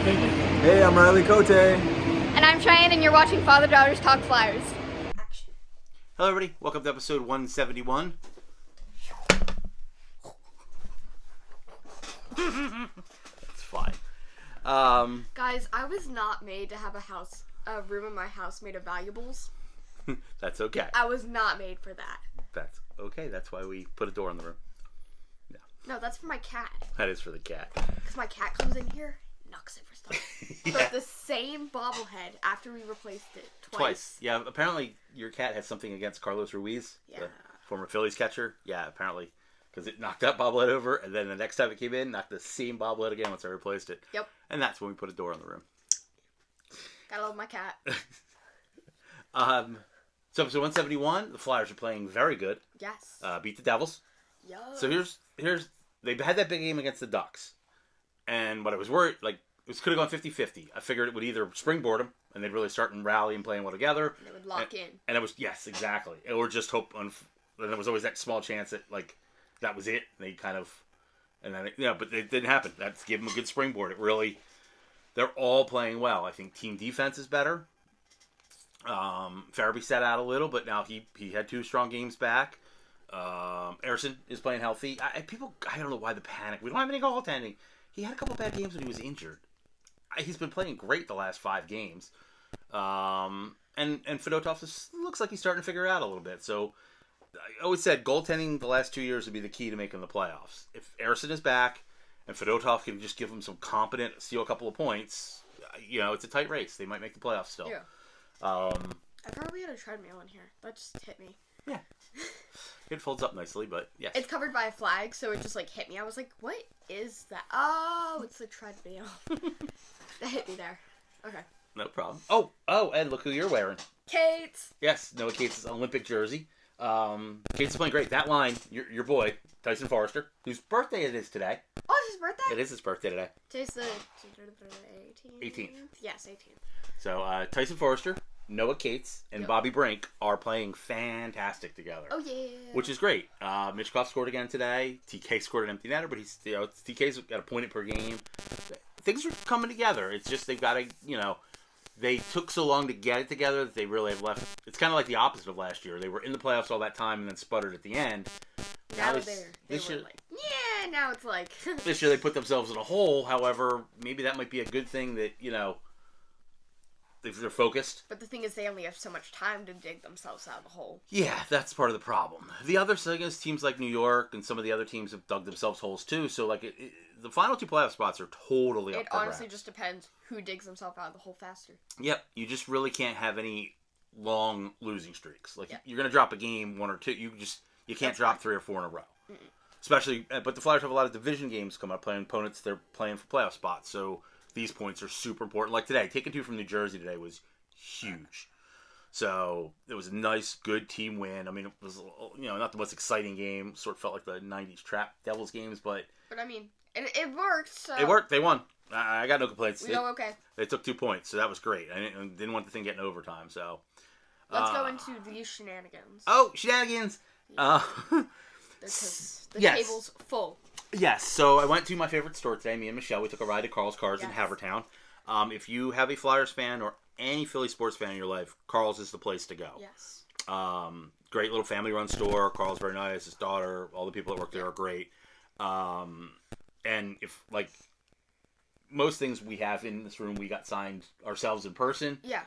Hey, I'm Riley Cote. And I'm Cheyenne, and you're watching Father Daughters Talk Flyers. Action. Hello, everybody. Welcome to episode 171. That's fine. Guys, I was not made to have a room in my house made of valuables. That's okay. I was not made for that. That's okay. That's why we put a door in the room. No, that's for my cat. That is for the cat. Because my cat comes in here, knocks it for stuff. Yeah. But the same bobblehead after we replaced it twice. Yeah, apparently your cat has something against Carlos Ruiz, the former Phillies catcher. Yeah, apparently. Because it knocked that bobblehead over, and then the next time it came in, knocked the same bobblehead again once I replaced it. Yep. And that's when we put a door in the room. Gotta love my cat. So episode 171, the Flyers are playing very good. Yes. Beat the Devils. Yo. So here's they had that big game against the Ducks, and what I was worried, like, it could have gone 50-50. I figured it would either springboard them, and they'd really start and rally and playing well together. And it would lock in. And it was, yes, exactly. Or just hope, and there was always that small chance that, like, that was it. They kind of, and then, but it didn't happen. That's give them a good springboard. It really, they're all playing well. I think team defense is better. Farabee sat out a little, but now he had 2 strong games back. Ersson is playing healthy. I don't know why the panic. We don't have any goaltending. He had a couple bad games when he was injured. He's been playing great the last 5 games. And Fedotov looks like he's starting to figure it out a little bit. So I always said goaltending the last 2 years would be the key to making the playoffs. If Ersson is back and Fedotov can just give him some competent, steal a couple of points, it's a tight race. They might make the playoffs still. Yeah. I probably had a treadmill in here. That just hit me. Yeah. It folds up nicely, but yes. It's covered by a flag, so it just hit me. I was like, what is that? Oh, it's a treadmill. That hit me there. Okay. No problem. Oh, and look who you're wearing. Kate. Yes, Noah Cates' Olympic jersey. Cates is playing great. That line, your boy, Tyson Forrester, whose birthday it is today. Oh, it's his birthday? It is his birthday today. Today's the 18th. Yes, 18th. So, Tyson Forrester, Noah Cates, and Bobby Brink are playing fantastic together. Oh, yeah. Which is great. Mitchkov scored again today. TK scored an empty netter, but TK's got a point per game. Things are coming together. It's just they've got to, they took so long to get it together that they really have left. It's kind of like the opposite of last year. They were in the playoffs all that time and then sputtered at the end. Now now it's like... This year they put themselves in a hole. However, maybe that might be a good thing that, if they're focused. But the thing is, they only have so much time to dig themselves out of the hole. Yeah, that's part of the problem. The other thing is teams like New York and some of the other teams have dug themselves holes too. So, the final 2 playoff spots are totally up It for honestly grabs. just depends who digs themselves out of the hole faster. Yep, you just really can't have any long losing streaks. You're going to drop a game, 1 or 2. You can't drop 3 or 4 in a row. Mm-mm. Especially, but the Flyers have a lot of division games coming up, playing opponents they're playing for playoff spots. So these points are super important. Like today, taking 2 from New Jersey today was huge. So it was a nice, good team win. I mean, it was not the most exciting game. Sort of felt like the '90s Trap Devils games, but I mean, it worked. So it worked. They won. I got no complaints. We go okay. They took 2 points, so that was great. I didn't want the thing getting overtime. So let's go into these shenanigans. Oh, shenanigans! The table's full. Yes, so I went to my favorite store today. Me and Michelle, we took a ride to Carl's Cars in Havertown. If you have a Flyers fan or any Philly sports fan in your life, Carl's is the place to go. Yes. Great little family-run store. Carl's very nice. His daughter, all the people that work there are great. And if, most things we have in this room, we got signed ourselves in person. Yeah.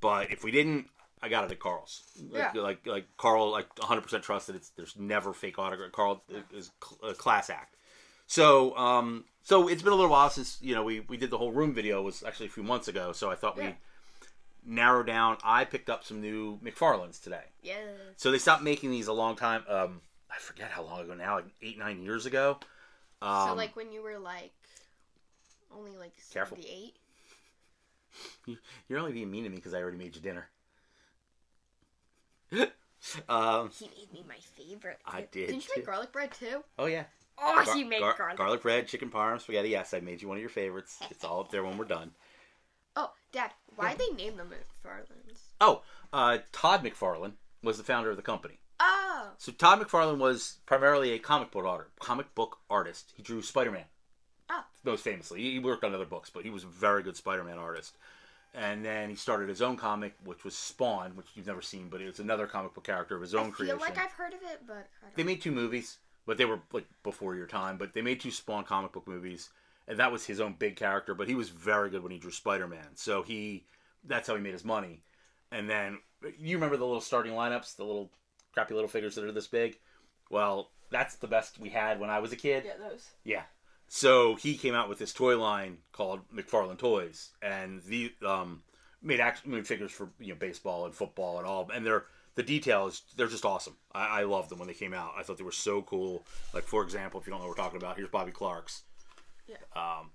But if we didn't, I got it at Carl's. Like Carl, 100% trusted. There's never fake autograph. Carl is a class act. So it's been a little while since we did the whole room video. It was actually a few months ago. So I thought we'd narrow down. I picked up some new McFarlanes today. Yeah. So they stopped making these a long time. I forget how long ago now, 8-9 years ago. So when you were only 78. You're only being mean to me because I already made you dinner. He made me my favorite. I did. Didn't you make garlic bread too? Oh yeah. Oh, he made garlic bread, chicken parm, spaghetti. Yes, I made you one of your favorites. It's all up there when we're done. Oh, Dad, why did they name them McFarlanes? Oh, Todd McFarlane was the founder of the company. Oh. So Todd McFarlane was primarily a comic book artist. He drew Spider-Man. Oh. Most famously. He worked on other books, but he was a very good Spider-Man artist. And then he started his own comic, which was Spawn, which you've never seen, but it's another comic book character of his own creation. I feel like I've heard of it, but I don't They made 2 movies, but they were like before your time. But they made 2 Spawn comic book movies, and that was his own big character. But he was very good when he drew Spider-Man, so that's how he made his money. And then you remember the little starting lineups, the little crappy little figures that are this big. Well, that's the best we had when I was a kid. Yeah, those. Yeah. So he came out with this toy line called McFarlanes Toys, and the made figures for baseball and football and all. And the details, they're just awesome. I loved them when they came out. I thought they were so cool. Like, for example, if you don't know what we're talking about, here's Bobby Clark's. Yeah.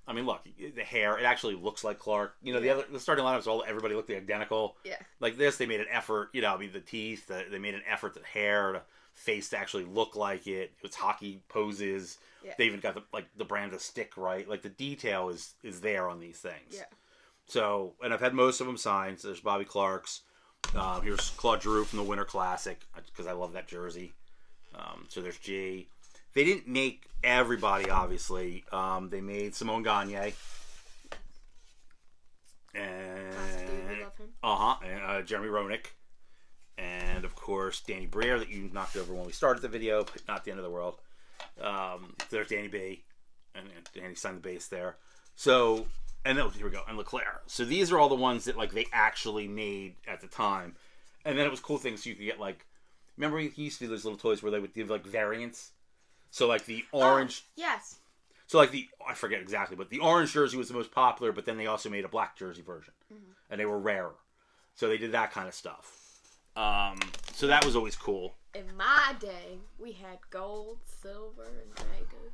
I mean, look, the hair, it actually looks like Clark. The starting lineups, everybody looked identical. Yeah. Like this, they made an effort. The teeth, they made an effort. The hair, the face to actually look like it. It's hockey poses. Yeah. They even got the brand of stick right. Like the detail is there on these things. Yeah. So, and I've had most of them signed. So there's Bobby Clark's. Here's Claude Giroux from the Winter Classic because I love that jersey. So there's G. They didn't make everybody, obviously. They made Simone Gagne. And Jeremy Roenick. And, of course, Danny Briere that you knocked over when we started the video, but not the end of the world. There's Danny B. And Danny signed the base there. So, and then, here we go, and Leclerc. So these are all the ones that, they actually made at the time. And then it was cool things you could get, remember you used to do those little toys where they would give, variants? So, the orange... Oh, yes. So, I forget exactly, but the orange jersey was the most popular, but then they also made a black jersey version. Mm-hmm. And they were rarer. So they did that kind of stuff. So that was always cool. In my day, we had gold, silver, and mega.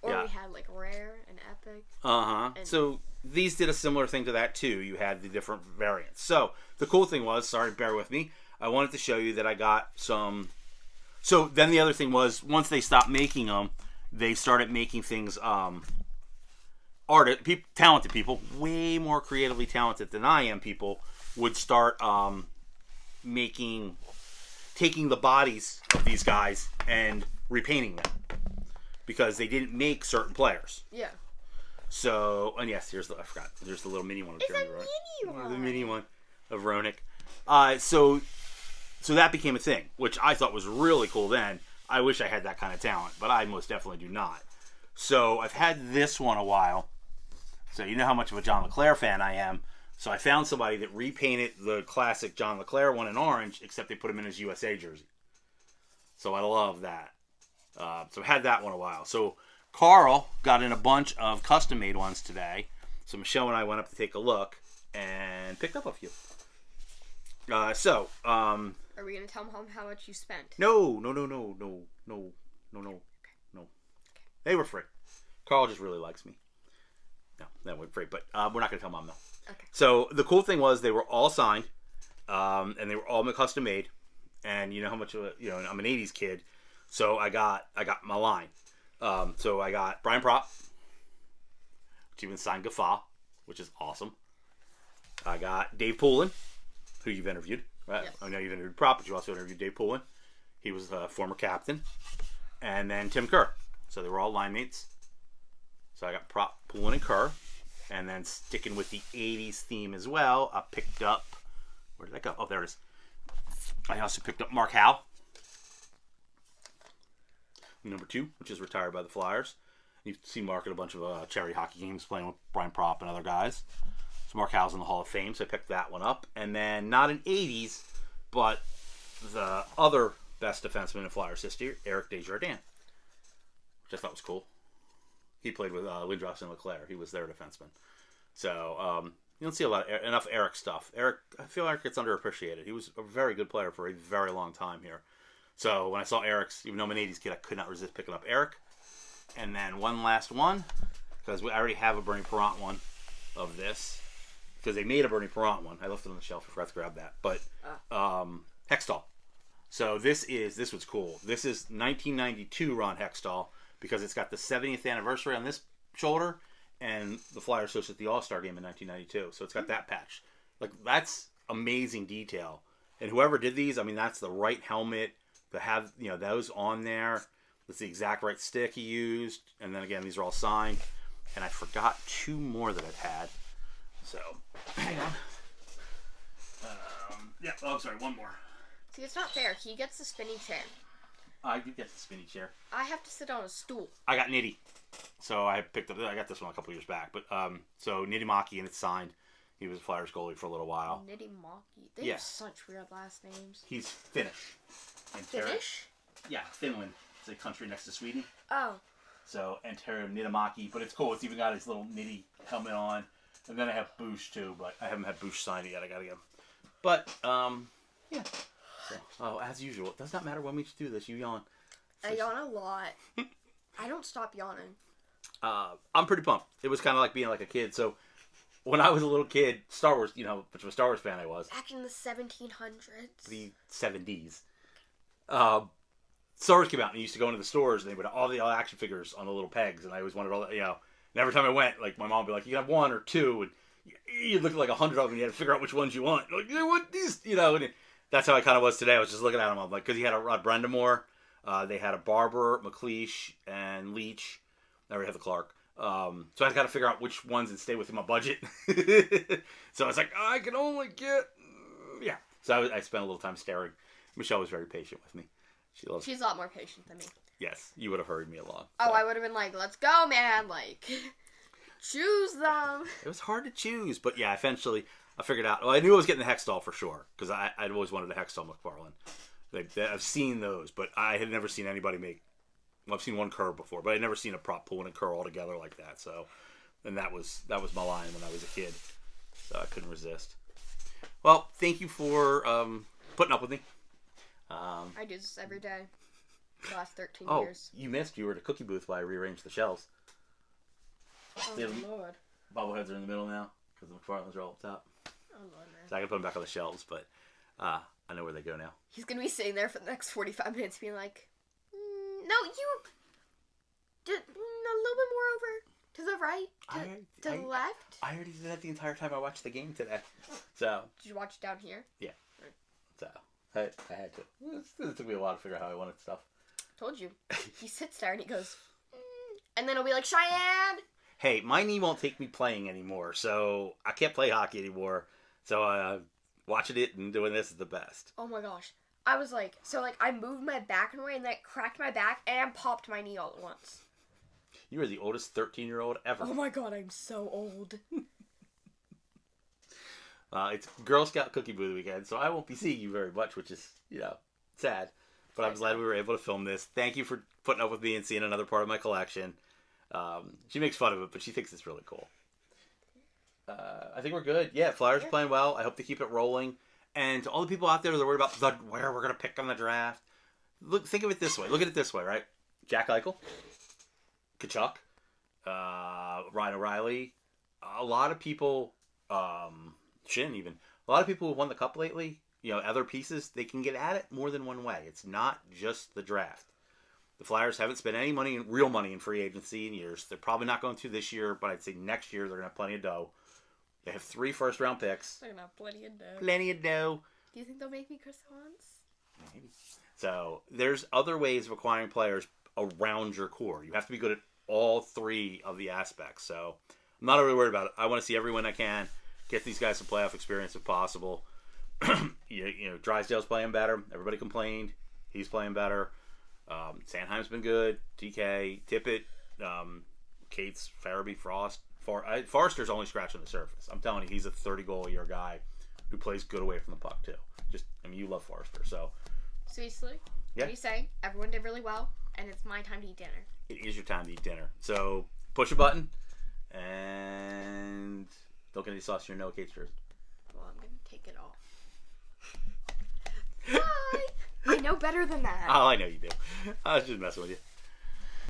Or we had, rare and epic. Uh-huh. So these did a similar thing to that, too. You had the different variants. So the cool thing was, sorry, bear with me, I wanted to show you that I got some... So then the other thing was, once they stopped making them, they started making things, talented people, way more creatively talented than I am people, would start taking the bodies of these guys and repainting them. Because they didn't make certain players. Yeah. So, and yes, there's the little mini one of Jeremy Roenick. Mini one. The mini one of Roenick. So that became a thing, which I thought was really cool then. I wish I had that kind of talent, but I most definitely do not. So I've had this one a while. So you know how much of a John Leclerc fan I am. So I found somebody that repainted the classic John Leclerc one in orange, except they put him in his USA jersey. So I love that. So I had that one a while. So Carl got in a bunch of custom-made ones today. So Michelle and I went up to take a look and picked up a few. Are we going to tell them how much you spent? No. They were free. Carl just really likes me. No, that went free, but we're not going to tell Mom, though. Okay. So the cool thing was they were all signed, and they were all custom-made. And you know how much of I'm an 80s kid. So I got my line. So I got Brian Propp, which even signed Gaffa, which is awesome. I got Dave Poulin, who you've interviewed. Right? Yes. I know you've interviewed Propp, but you also interviewed Dave Poulin. He was a former captain. And then Tim Kerr. So they were all line mates. So I got Propp, Poulin, and Kerr. And then sticking with the 80s theme as well, I picked up... Where did that go? Oh, there it is. I also picked up Mark Howe. Number 2, which is retired by the Flyers. You've seen Mark at a bunch of charity hockey games playing with Brian Propp and other guys. So Mark Howe's in the Hall of Fame, so I picked that one up. And then, not an 80s, but the other best defenseman in Flyers history, Eric Desjardins, which I thought was cool. He played with Lindros and Leclerc. He was their defenseman. So, you don't see enough Eric stuff. I feel Eric gets underappreciated. He was a very good player for a very long time here. So when I saw Eric's, even though I'm an 80s kid, I could not resist picking up Eric. And then one last one, because I already have a Bernie Parent one of this. Because they made a Bernie Parent one. I left it on the shelf. I forgot to grab that. But Hextall. So this was cool. This is 1992 Ron Hextall, because it's got the 70th anniversary on this shoulder, and the Flyers hosted the All-Star game in 1992. So it's got that patch. That's amazing detail. And whoever did these, that's the right helmet. To have those on there. That's the exact right stick he used. And then again, these are all signed. and I forgot 2 more that I've had. So, hang on. Yeah, oh, I'm sorry, 1 more. See, it's not fair. He gets the spinning chair. I do get the spinny chair. I have to sit on a stool. I got Nitty. So I got this one a couple years back. But, so Nitty Maki, and it's signed. He was a Flyers goalie for a little while. Nitty Maki. They have such weird last names. He's Finnish. Finnish? Yeah, Finland. It's a country next to Sweden. Oh. So, Antero Niittymaki. But it's cool. It's even got his little Nitty helmet on. And then I have Bush, too. But I haven't had Bush sign it yet. I got to get him. But, yeah. So, as usual, it does not matter when we do this. You yawn. I yawn a lot. I don't stop yawning. I'm pretty pumped. It was kind of like being like a kid. So, when I was a little kid, Star Wars, which of a Star Wars fan I was. Back in the 1700s. The 70s. Star Wars came out, and I used to go into the stores, and they would have all the action figures on the little pegs, and I always wanted all that, And every time I went, like, my mom would be like, you can have 1 or 2, and you'd look at like 100 of them, and you had to figure out which ones you want. Like, what these, and that's how I kind of was today. I was just looking at them. I'm like, because he had a Rod Brendamore, they had a Barber, McLeish, and Leach. I already have the Clark. So I got to figure out which ones would stay within my budget. So I was like, I can only get, So I spent a little time staring. Michelle was very patient with me. She's a lot more patient than me. Yes, you would have hurried me along. So. Oh, I would have been like, let's go, man. Like, choose them. It was hard to choose, but yeah, eventually I figured out. Well, I knew I was getting the Hextall for sure, because I'd always wanted a Hextall McFarlane. I've seen those, but I had never seen anybody make. Well, I've seen one curve before, but I'd never seen a prop pull and a curl all together like that. So, and that was my line when I was a kid. So I couldn't resist. Well, thank you for putting up with me. I do this every day. The last 13 years. You missed. You were at a cookie booth while I rearranged the shelves. Oh, Lord. Bobbleheads are in the middle now because the McFarlanes are all up top. Oh, Lord, man. So I can put them back on the shelves, but I know where they go now. He's going to be sitting there for the next 45 minutes being like, no, you... a little bit more over to the right, to the left. I already did that the entire time I watched the game today. So. Did you watch it down here? Yeah. So I had to. It took me a while to figure out how I wanted stuff. Told you. He sits there and he goes, and then he'll be like, Cheyenne! Hey, my knee won't take me playing anymore, so I can't play hockey anymore. So watching it and doing this is the best. Oh my gosh. I was like, I moved my back in a way and that cracked my back and popped my knee all at once. You are the oldest 13-year-old ever. Oh my god, I'm so old. It's Girl Scout Cookie Booth weekend, so I won't be seeing you very much, which is, sad. But I'm glad we were able to film this. Thank you for putting up with me and seeing another part of my collection. She makes fun of it, but she thinks it's really cool. I think we're good. Yeah, Flyers are playing well. I hope they keep it rolling. And to all the people out there that are worried about where we're going to pick on the draft, think of it this way. Look at it this way, right? Jack Eichel, Kachuk, Ryan O'Reilly, a lot of people, Shin even, a lot of people who won the Cup lately, other pieces, they can get at it more than one way. It's not just the draft. The Flyers haven't spent any money, real money in free agency in years. They're probably not going to this year, but I'd say next year they're going to have plenty of dough. They have 3 first-round picks. They're going to have plenty of dough. Plenty of dough. Do you think they'll make me croissants? Maybe. So, there's other ways of acquiring players around your core. You have to be good at all 3 of the aspects. So, I'm not really worried about it. I want to see every win I can. Get these guys some playoff experience if possible. Drysdale's playing better. Everybody complained. He's playing better. Sanheim's been good. TK, Tippett, Cates, Farabee, Frost. Forrester's only scratching the surface. I'm telling you, he's a 30-goal-a-year guy who plays good away from the puck, too. You love Forrester, so. Seriously? Yeah. What do you say? Everyone did really well, and it's my time to eat dinner. It is your time to eat dinner. So, push a button, and don't get any sauce in your Noah Cates jersey. Well, I'm going to take it off. Bye! I know better than that. Oh, I know you do. I was just messing with you.